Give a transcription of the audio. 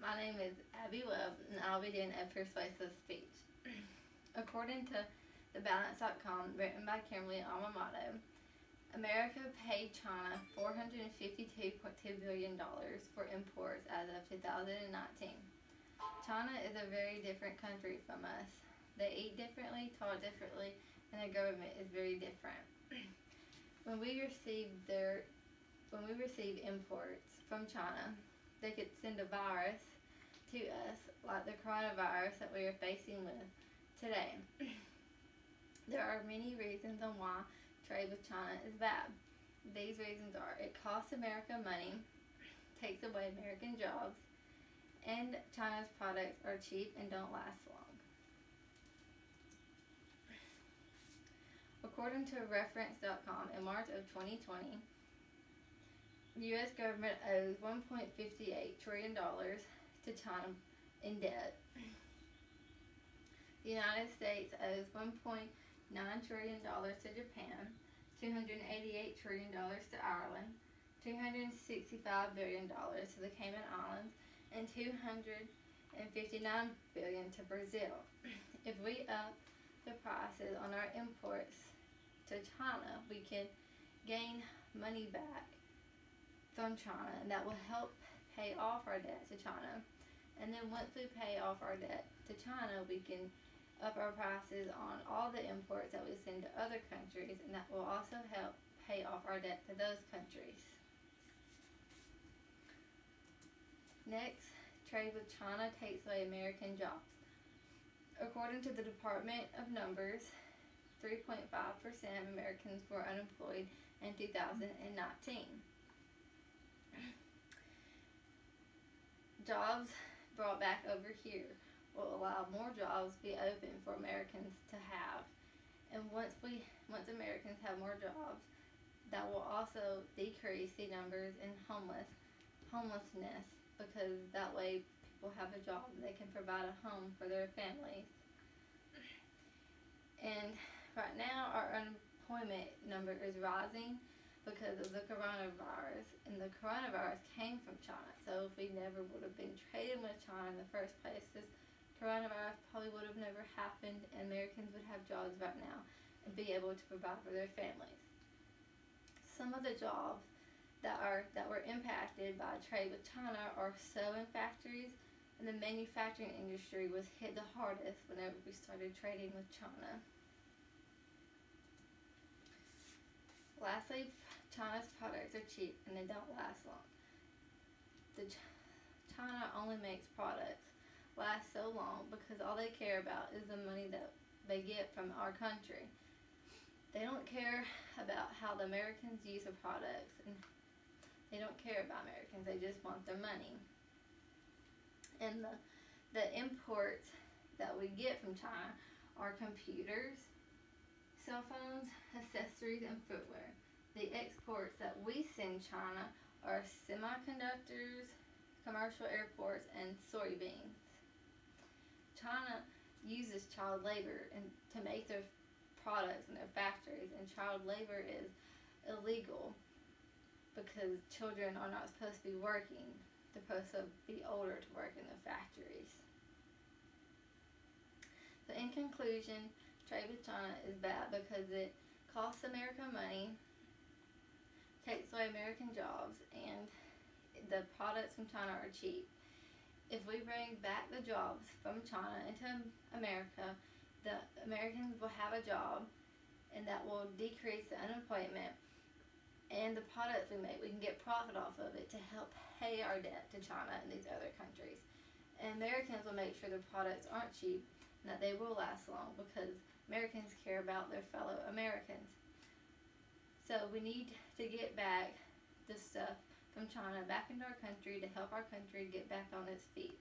My name is Abby Webb, and I'll be doing a persuasive speech. According to thebalance.com, written by Kimberly Amamoto, America paid China $452.2 billion for imports as of 2019. China is a very different country from us. They eat differently, talk differently, and their government is very different. When we receive imports from China, they could send a virus to us, like the coronavirus that we are facing with today. There are many reasons on why trade with China is bad. These reasons are: it costs America money, takes away American jobs, and China's products are cheap and don't last long. According to reference.com, in March of 2020, the U.S. government owes $1.58 trillion to China in debt. The United States owes $1.9 trillion to Japan, $288 trillion to Ireland, $265 billion to the Cayman Islands, and $259 billion to Brazil. If we up the prices on our imports to China, we can gain money back from China, and that will help pay off our debt to China. And then once we pay off our debt to China, we can up our prices on all the imports that we send to other countries, and that will also help pay off our debt to those countries. Next, trade with China takes away American jobs. According to the Department of Numbers, 3.5% of Americans were unemployed in 2019. Jobs brought back over here will allow more jobs to be open for Americans to have. And once Americans have more jobs, that will also decrease the numbers in homelessness, because that way people have a job and they can provide a home for their families. And right now our unemployment number is rising because of the coronavirus, and the coronavirus came from China. So if we never would have been trading with China in the first place, this coronavirus probably would have never happened, and Americans would have jobs right now and be able to provide for their families. Some of the jobs that were impacted by trade with China are sewing factories, and the manufacturing industry was hit the hardest whenever we started trading with China. Lastly, China's products are cheap and they don't last long. China only makes products last so long because all they care about is the money that they get from our country. They don't care about how the Americans use the products, and they don't care about Americans. They just want their money. And the imports that we get from China are computers, cell phones, accessories, and footwear. The exports that we send China are semiconductors, commercial airports, and soybeans. China uses child labor to make their products in their factories, and child labor is illegal because children are not supposed to be working. They're supposed to be older to work in the factories. So in conclusion, trade with China is bad because it costs America money, takes away American jobs, and the products from China are cheap. If we bring back the jobs from China into America, the Americans will have a job, and that will decrease the unemployment, and the products we make, we can get profit off of it to help pay our debt to China and these other countries. And Americans will make sure their products aren't cheap and that they will last long, because Americans care about their fellow Americans. So we need to get back the stuff from China back into our country to help our country get back on its feet.